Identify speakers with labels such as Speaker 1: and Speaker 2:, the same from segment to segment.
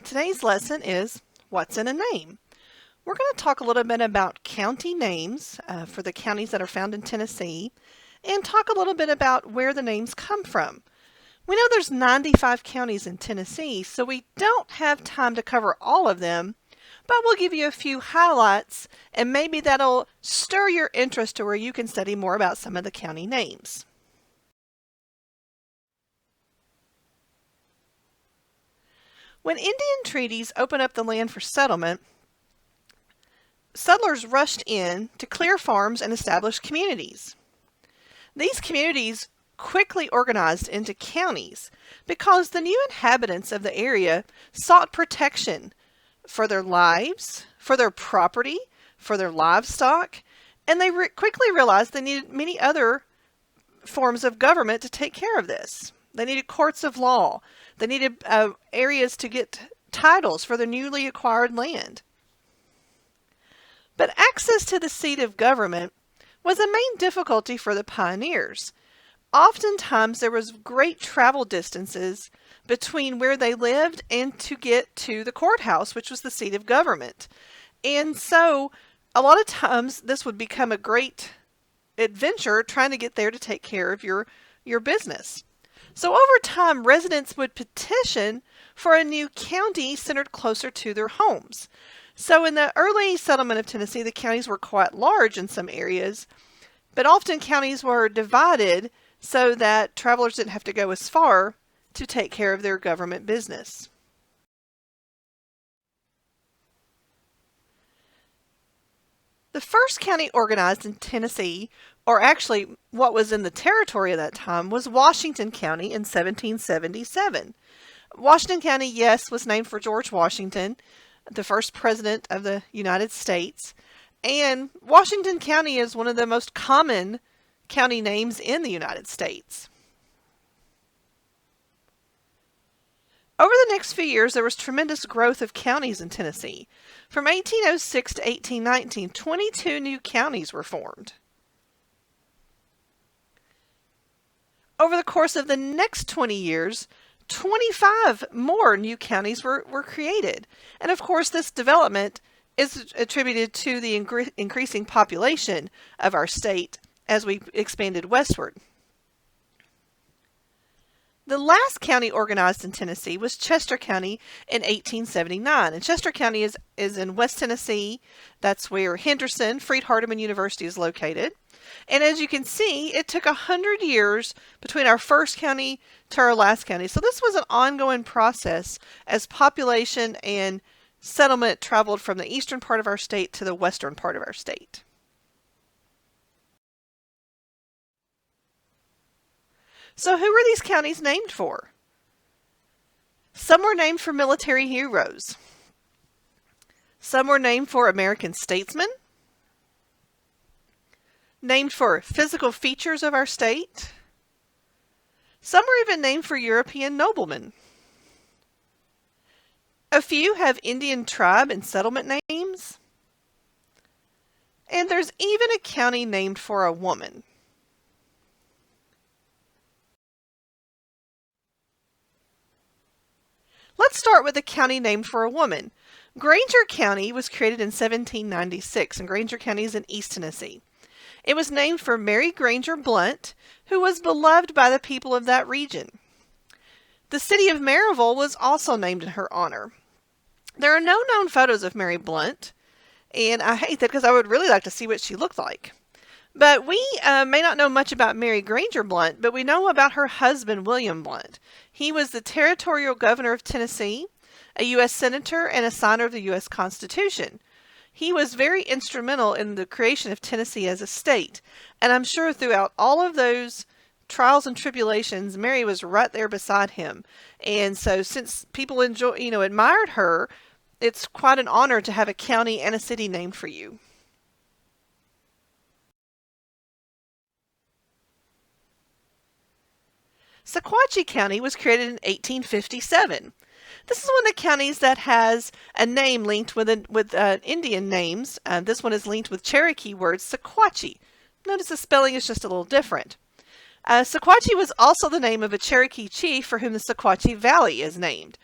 Speaker 1: Today's lesson is What's in a Name? We're going to talk a little bit about county names for the counties that are found in Tennessee and talk a little bit about where the names come from. We know there's 95 counties in Tennessee, so we don't have time to cover all of them, but we'll give you a few highlights and maybe that'll stir your interest to where you can study more about some of the county names. When Indian treaties opened up the land for settlement, settlers rushed in to clear farms and establish communities. These communities quickly organized into counties because the new inhabitants of the area sought protection for their lives, for their property, for their livestock, and they quickly realized they needed many other forms of government to take care of this. They needed courts of law. They needed areas to get titles for their newly acquired land. But access to the seat of government was a main difficulty for the pioneers. Oftentimes there was great travel distances between where they lived and to get to the courthouse, which was the seat of government. And so a lot of times this would become a great adventure trying to get there to take care of your business. So over time, residents would petition for a new county centered closer to their homes. So in the early settlement of Tennessee, the counties were quite large in some areas, but often counties were divided so that travelers didn't have to go as far to take care of their government business. The first county organized in Tennessee, or actually what was in the territory at that time, was Washington County in 1777. Washington County, yes, was named for George Washington, the first president of the United States. And Washington County is one of the most common county names in the United States. Over the next few years, there was tremendous growth of counties in Tennessee. From 1806 to 1819, 22 new counties were formed. Over the course of the next 20 years, 25 more new counties were created. And of course, this development is attributed to the increasing population of our state as we expanded westward. The last county organized in Tennessee was Chester County in 1879. And Chester County is in West Tennessee. That's where Henderson, Freed-Hardeman University is located. And as you can see, it took 100 years between our first county to our last county. So this was an ongoing process as population and settlement traveled from the eastern part of our state to the western part of our state. So who were these counties named for? Some were named for military heroes. Some were named for American statesmen. Named for physical features of our state. Some were even named for European noblemen. A few have Indian tribe and settlement names. And there's even a county named for a woman. Let's start with a county named for a woman. Granger County was created in 1796, and Granger County is in East Tennessee. It was named for Mary Granger Blunt, who was beloved by the people of that region. The city of Maryville was also named in her honor. There are no known photos of Mary Blunt, and I hate that because I would really like to see what she looked like. But we may not know much about Mary Granger Blunt, but we know about her husband, William Blunt. He was the territorial governor of Tennessee, a U.S. senator, and a signer of the U.S. Constitution. He was very instrumental in the creation of Tennessee as a state. And I'm sure throughout all of those trials and tribulations, Mary was right there beside him. And so since people admired her, it's quite an honor to have a county and a city named for you. Sequatchie County was created in 1857. This is one of the counties that has a name linked with Indian names. This one is linked with Cherokee word Sequatchie. Notice the spelling is just a little different. Sequatchie was also the name of a Cherokee chief for whom the Sequatchie Valley is named.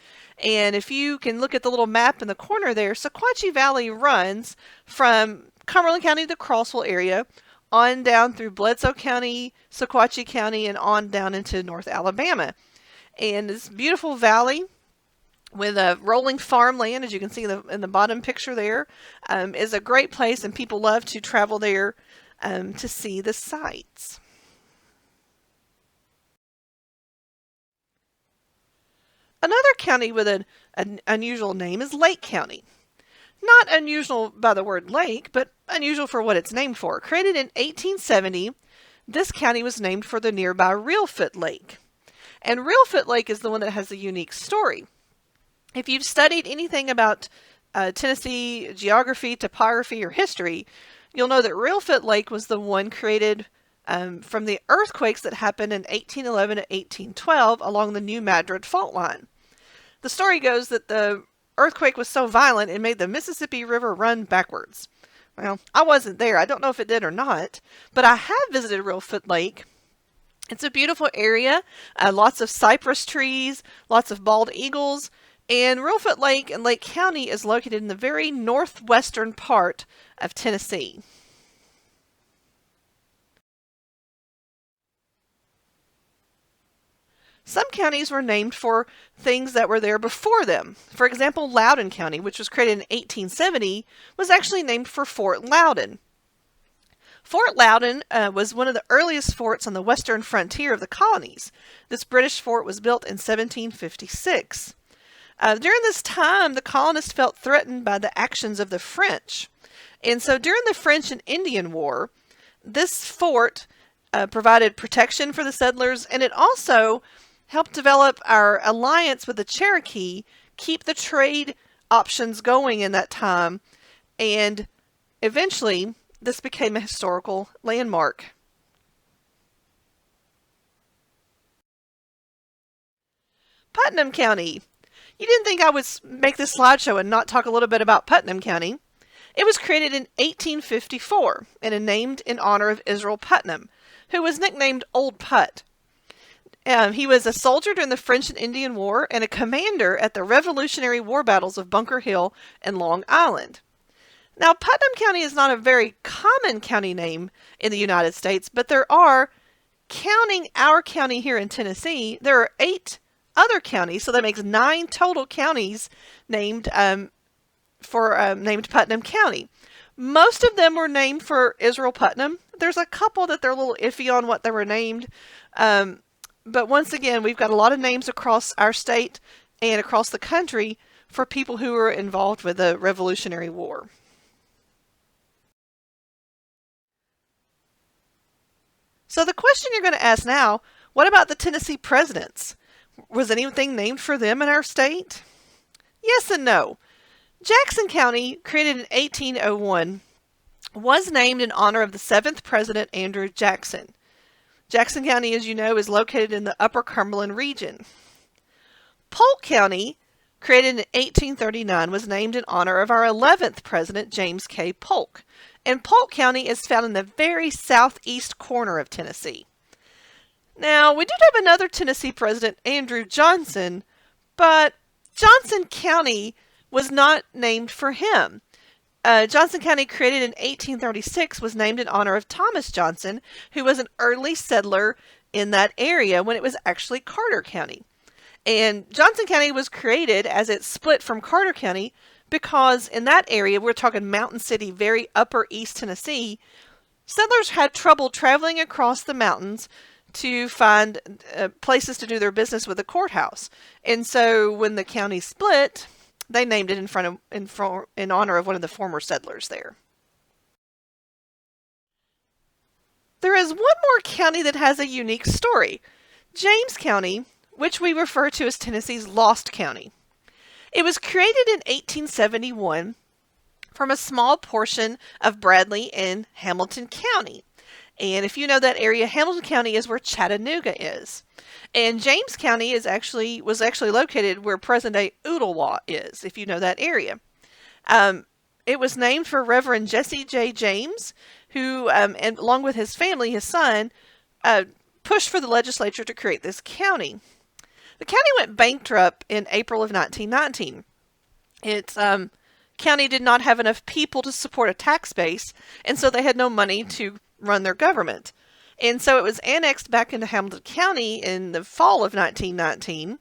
Speaker 1: And if you can look at the little map in the corner there, Sequatchie Valley runs from Cumberland County to the Crossville area, on down through Bledsoe County, Sequatchie County, and on down into North Alabama. And this beautiful valley with a rolling farmland, as you can see in the bottom picture there, is a great place, and people love to travel there to see the sights. Another county with an unusual name is Lake County. Not unusual by the word lake, but unusual for what it's named for. Created in 1870, this county was named for the nearby Reelfoot Lake. And Reelfoot Lake is the one that has a unique story. If you've studied anything about Tennessee geography, topography, or history, you'll know that Reelfoot Lake was the one created from the earthquakes that happened in 1811 to 1812 along the New Madrid fault line. The story goes that the earthquake was so violent it made the Mississippi River run backwards. Well, I wasn't there. I don't know if it did or not, but I have visited Reelfoot Lake. It's a beautiful area, lots of cypress trees, lots of bald eagles, and Reelfoot Lake in Lake County is located in the very northwestern part of Tennessee. Some counties were named for things that were there before them. For example, Loudoun County, which was created in 1870, was actually named for Fort Loudoun. Fort Loudoun was one of the earliest forts on the western frontier of the colonies. This British fort was built in 1756. During this time, the colonists felt threatened by the actions of the French. And so during the French and Indian War, this fort provided protection for the settlers, and it also helped develop our alliance with the Cherokee, keep the trade options going in that time, and eventually this became a historical landmark. Putnam County. You didn't think I would make this slideshow and not talk a little bit about Putnam County. It was created in 1854 and named in honor of Israel Putnam, who was nicknamed Old Put. He was a soldier during the French and Indian War and a commander at the Revolutionary War battles of Bunker Hill and Long Island. Now, Putnam County is not a very common county name in the United States, but there are, counting our county here in Tennessee, there are 8 other counties, so that makes 9 total counties named named Putnam County. Most of them were named for Israel Putnam. There's a couple that they're a little iffy on what they were named. But once again, we've got a lot of names across our state and across the country for people who were involved with the Revolutionary War. So the question you're going to ask now, what about the Tennessee presidents? Was anything named for them in our state? Yes and no. Jackson County, created in 1801, was named in honor of the 7th President Andrew Jackson. Jackson County, as you know, is located in the Upper Cumberland region. Polk County, created in 1839, was named in honor of our 11th President, James K. Polk. And Polk County is found in the very southeast corner of Tennessee. Now, we did have another Tennessee president, Andrew Johnson, but Johnson County was not named for him. Johnson County, created in 1836, was named in honor of Thomas Johnson, who was an early settler in that area when it was actually Carter County. And Johnson County was created as it split from Carter County because in that area, we're talking Mountain City, very upper East Tennessee, settlers had trouble traveling across the mountains to find places to do their business with the courthouse. And so when the county split, they named it in honor of one of the former settlers there. There is one more county that has a unique story. James County, which we refer to as Tennessee's Lost County. It was created in 1871 from a small portion of Bradley and Hamilton County. And if you know that area, Hamilton County is where Chattanooga is. And James County was actually located where present-day Ooltewah is, if you know that area. It was named for Reverend Jesse J. James, who, and along with his family, his son, push for the legislature to create this county. The county went bankrupt in April of 1919. Its county did not have enough people to support a tax base, and so they had no money to run their government. And so it was annexed back into Hamilton County in the fall of 1919.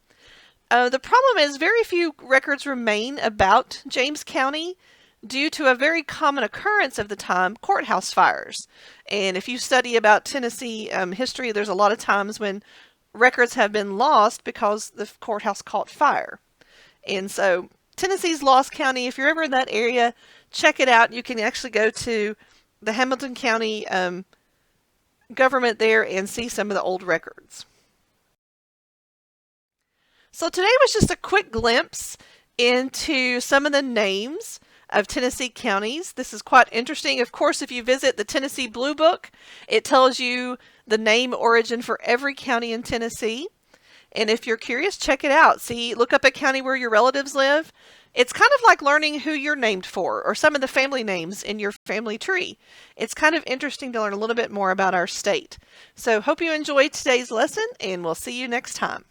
Speaker 1: The problem is very few records remain about James County due to a very common occurrence of the time, courthouse fires. And if you study about Tennessee history, there's a lot of times when records have been lost because the courthouse caught fire. And so Tennessee's Lost County, if you're ever in that area, check it out. You can actually go to the Hamilton County government there and see some of the old records. So today was just a quick glimpse into some of the names of Tennessee counties. This is quite interesting. Of course, if you visit the Tennessee Blue Book, it tells you the name origin for every county in Tennessee. And if you're curious, check it out. Look up a county where your relatives live. It's kind of like learning who you're named for or some of the family names in your family tree. It's kind of interesting to learn a little bit more about our state. So hope you enjoyed today's lesson, and we'll see you next time.